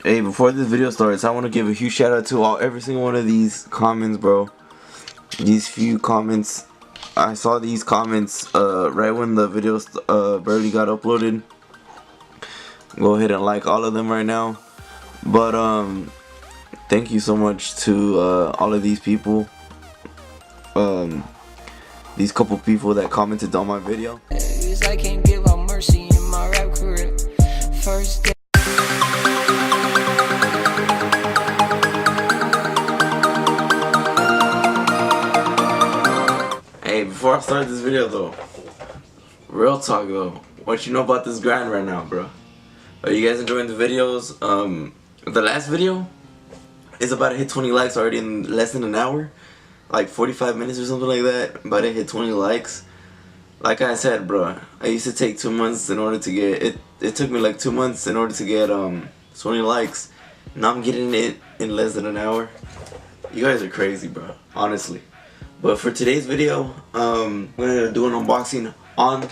Hey, before this video starts, I want to give a huge shout out to every single one of these comments, bro. These few comments, I saw these comments right when the video barely got uploaded. Go ahead and like all of them right now. But thank you so much to all of these people. These couple people that commented on my video. I can't give up mercy in my rap career. First day. Hey, before I start this video though, real talk though, what you know about this grind right now, bro? Are you guys enjoying the videos? The last video is about to hit 20 likes already in less than an hour, like 45 minutes or something like that. About to hit 20 likes. Like I said, bro, I used to take 2 months in order to get it. It took me like 2 months in order to get 20 likes. Now I'm getting it in less than an hour. You guys are crazy, bro, honestly. But for today's video, I'm gonna do an unboxing on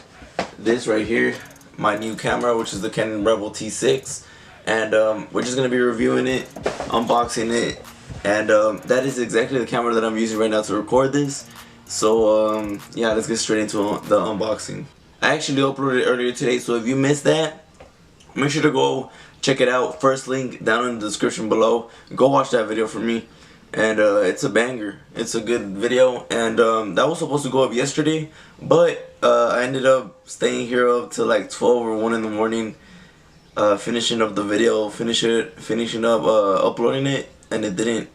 this right here, my new camera, which is the Canon Rebel T6, and we're just gonna be reviewing it, unboxing it, and that is exactly the camera that I'm using right now to record this. So yeah, let's get straight into the unboxing. I actually uploaded it earlier today, so if you missed that, make sure to go check it out. First link down in the description below. Go watch that video for me. And it's a banger. It's a good video, and that was supposed to go up yesterday, but I ended up staying here up till like 12 or 1 in the morning, finishing up the video, finishing up uploading it, and it didn't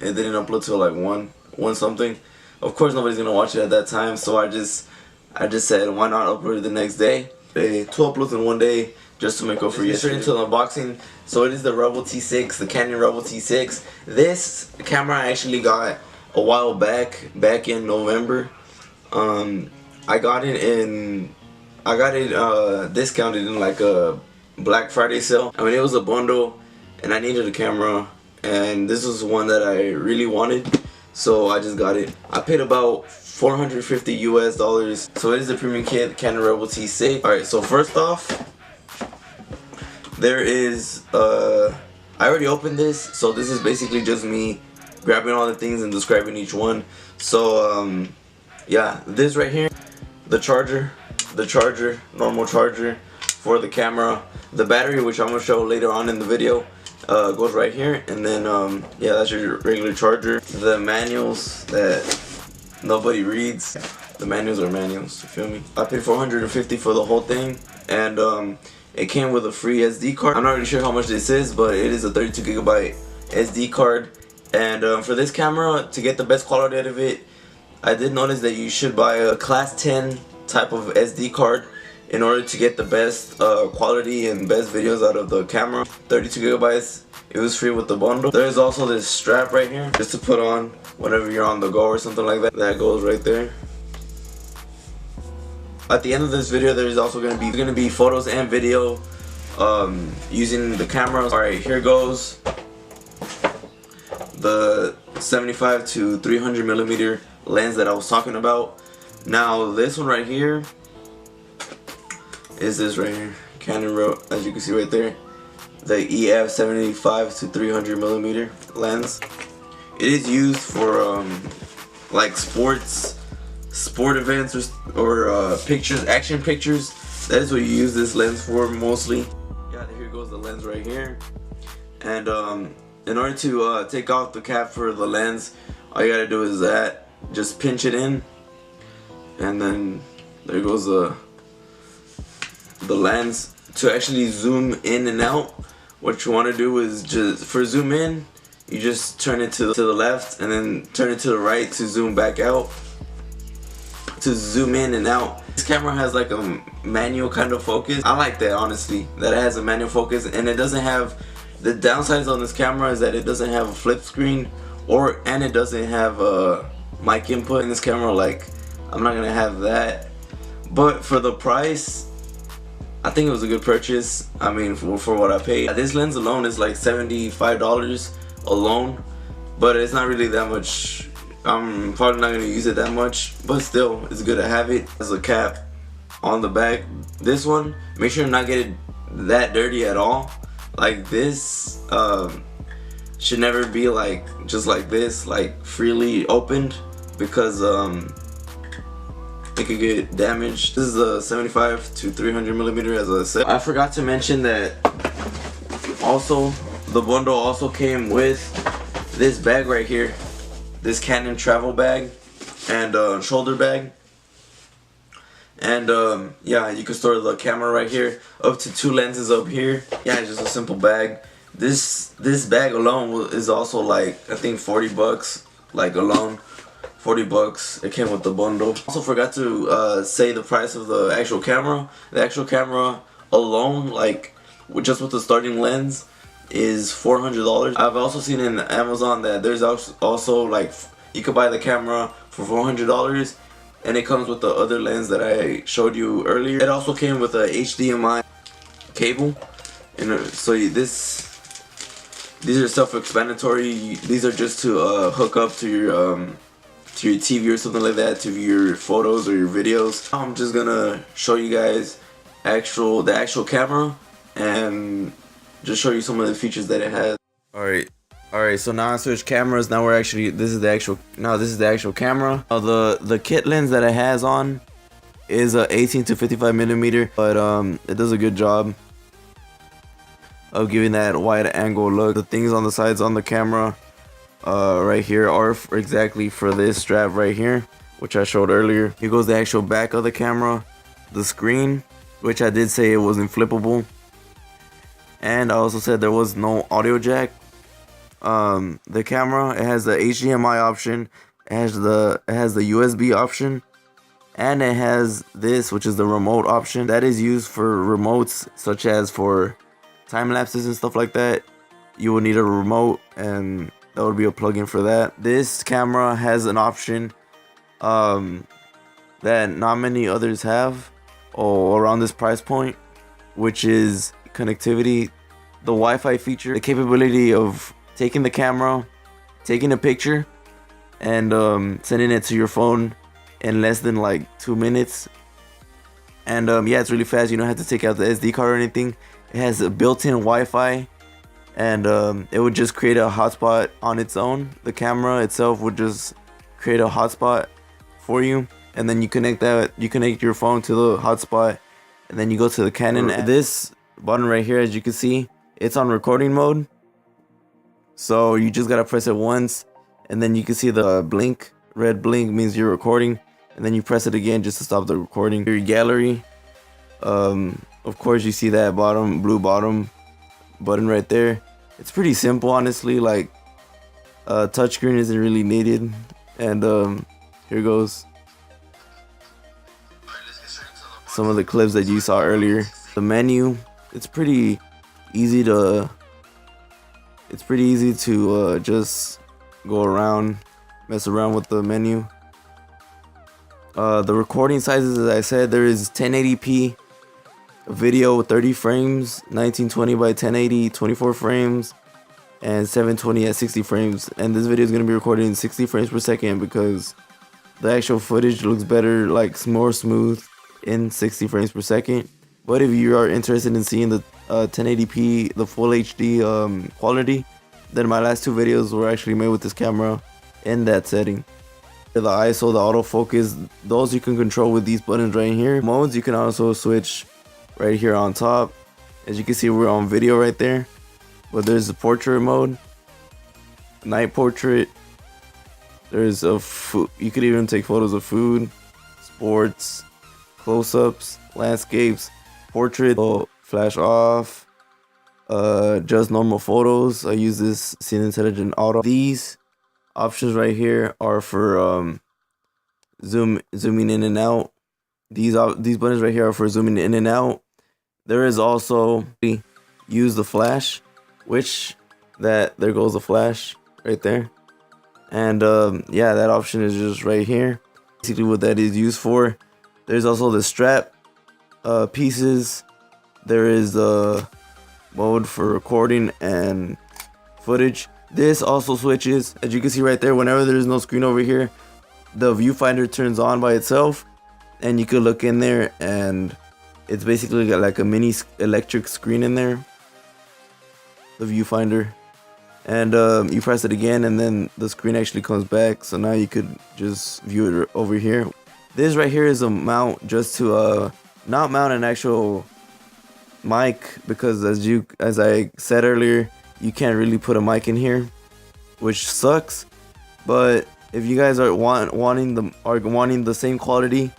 upload till like 1 something. Of course, nobody's gonna watch it at that time, so I just said, why not upload it the next day? 2 uploads in 1 day, just to make up for yesterday. Straight into the unboxing. So it is the Rebel T6, the Canon Rebel T6. This camera I actually got a while back in November. I got it discounted in like a Black Friday sale. I mean, it was a bundle, and I needed a camera, and this was one that I really wanted, so I just got it. I paid about $450 US. So it is the premium kit, Canon Rebel T6. Alright, so first off, there is I already opened this, so this is basically just me grabbing all the things and describing each one. So yeah, this right here, the charger, normal charger for the camera, the battery, which I'm gonna show later on in the video, goes right here, and then yeah, that's your regular charger. The manuals that nobody reads. The manuals are manuals, you feel me? I paid $450 for the whole thing, and it came with a free SD card. I'm not really sure how much this is, but it is a 32GB SD card. And for this camera, to get the best quality out of it, I did notice that you should buy a class 10 type of SD card in order to get the best quality and best videos out of the camera. 32GB, it was free with the bundle. There's also this strap right here, just to put on whenever you're on the go or something like that. That goes right there. At the end of this video, there's also going to be photos and video using the camera. Alright, here goes the 75 to 300mm lens that I was talking about. Now this one right here is this right here, Canon, as you can see right there, the EF 75 to 300mm lens. It is used for like sport events or pictures, action pictures. That is what you use this lens for mostly. Yeah, here goes the lens right here. And in order to take off the cap for the lens, all you gotta do is just pinch it in, and then there goes the lens. To actually zoom in and out, what you want to do is, just for zoom in, you just turn it to the left and then turn it to the right to zoom back out, to zoom in and out. This camera has like a manual kind of focus. I like that, honestly, that it has a manual focus, and it doesn't have, the downsides on this camera is that it doesn't have a flip screen, and it doesn't have a mic input in this camera. Like, I'm not gonna have that, but for the price, I think it was a good purchase. I mean, for what I paid. This lens alone is like $75 alone, but it's not really that much. I'm probably not gonna use it that much, but still, it's good to have it. There's a cap on the back. This one, make sure to not get it that dirty at all. like this should never be like just like this, like freely opened, because it could get damaged. This is a 75 to 300 millimeter, as I said. I forgot to mention that also the bundle also came with this bag right here, this Canon travel bag and shoulder bag. And yeah, you can store the camera right here, up to 2 lenses up here. Yeah, it's just a simple bag. This bag alone is also like, I think 40 bucks, like alone 40 bucks. It came with the bundle. Also forgot to say the price of the actual camera. The actual camera alone, like just with the starting lens, is $400. I've also seen in Amazon that there's also like you could buy the camera for $400, and it comes with the other lens that I showed you earlier. It also came with a HDMI cable, and so these are self-explanatory. These are just to hook up to your TV or something like that, to view your photos or your videos. I'm just gonna show you guys the actual camera and just show you some of the features that it has. Alright, so now I switched cameras. Now this is the actual camera. The kit lens that it has on is a 18 to 55 millimeter, but it does a good job of giving that wide angle look. The things on the sides on the camera right here are exactly for this strap right here, which I showed earlier. Here goes the actual back of the camera, the screen, which I did say it wasn't flippable, and I also said there was no audio jack. The camera, it has the HDMI option, it has the USB option, and it has this, which is the remote option. That is used for remotes such as for time lapses and stuff like that. You will need a remote, and that would be a plug-in for that. This camera has an option that not many others have around this price point, which is connectivity, the Wi-Fi feature, the capability of taking the camera, taking a picture, and sending it to your phone in less than like 2 minutes. And yeah, it's really fast. You don't have to take out the SD card or anything. It has a built-in Wi-Fi, and it would just create a hotspot on its own. The camera itself would just create a hotspot for you, and then you connect your phone to the hotspot, and then you go to the Canon app. This button right here, as you can see, it's on recording mode. So you just gotta press it once, and then you can see the blink. Red blink means you're recording, and then you press it again just to stop the recording. Your gallery, of course you see that blue bottom button right there. It's pretty simple, honestly. Like touchscreen isn't really needed. And here goes some of the clips that you saw earlier. The menu, it's pretty easy to just go around, mess around with the menu. The recording sizes, as I said, there is 1080p video with 30 frames, 1920 by 1080, 24 frames, and 720 at 60 frames. And this video is going to be recorded in 60 frames per second because the actual footage looks better, like more smooth in 60 frames per second. But if you are interested in seeing the 1080p, the full HD quality, then my last 2 videos were actually made with this camera in that setting. The ISO, the autofocus, those you can control with these buttons right here. Modes you can also switch right here on top. As you can see, we're on video right there, but there's the portrait mode, night portrait. There's you could even take photos of food, sports, close-ups, landscapes, portrait, flash off, just normal photos. I use this Scene Intelligent Auto. These options right here are for zooming in and out. These buttons right here are for zooming in and out. There is also use the flash, there goes the flash right there. And yeah, that option is just right here. Basically what that is used for. There's also the strap pieces. There is the mode for recording and footage. This also switches, as you can see right there, whenever there's no screen over here, the viewfinder turns on by itself, and you could look in there, and it's basically got like a mini electric screen in there. the viewfinder, and you press it again, and then the screen actually comes back. So now you could just view it over here. This right here is a mount just to not mount an actual mic, because as I said earlier, you can't really put a mic in here, which sucks. But if you guys are wanting the same quality,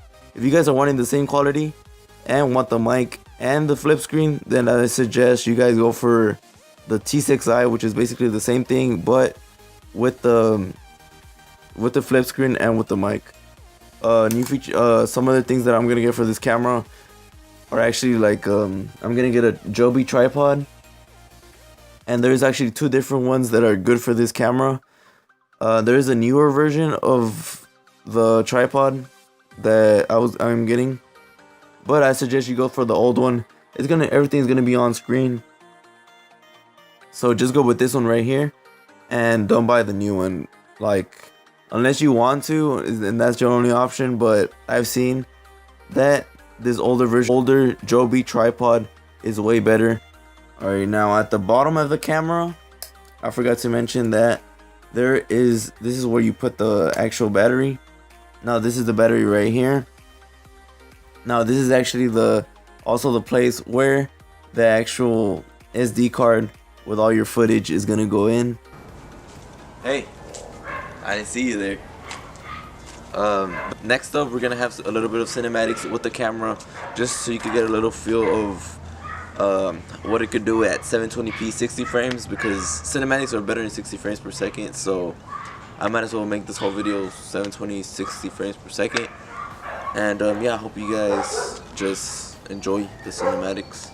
and want the mic and the flip screen, then I suggest you guys go for the T6i, which is basically the same thing, but with the flip screen and with the mic. New feature, some other things that I'm gonna get for this camera are actually like I'm gonna get a Joby tripod, and there's actually two different ones that are good for this camera. There is a newer version of the tripod that I'm getting, but I suggest you go for the old one. Everything's gonna be on screen, so just go with this one right here, and don't buy the new one. Like, unless you want to, and that's your only option. But I've seen that this older Joby tripod is way better. Alright, now at the bottom of the camera, I forgot to mention that this is where you put the actual battery. Now this is the battery right here. Now this is actually also the place where the actual SD card with all your footage is gonna go in. Hey, I didn't see you there. Next up, we're gonna have a little bit of cinematics with the camera, just so you can get a little feel of what it could do at 720p 60 frames, because cinematics are better than 60 frames per second. So I might as well make this whole video 720 60 frames per second. And yeah, I hope you guys just enjoy the cinematics.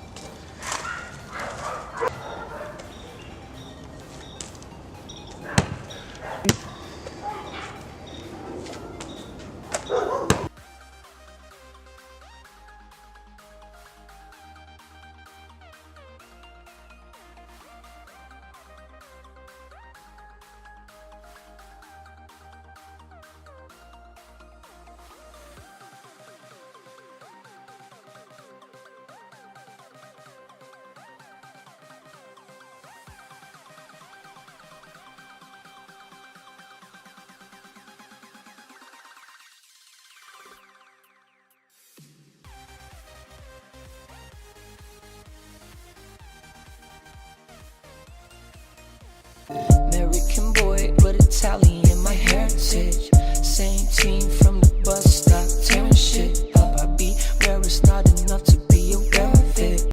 American boy, but Italian, my heritage.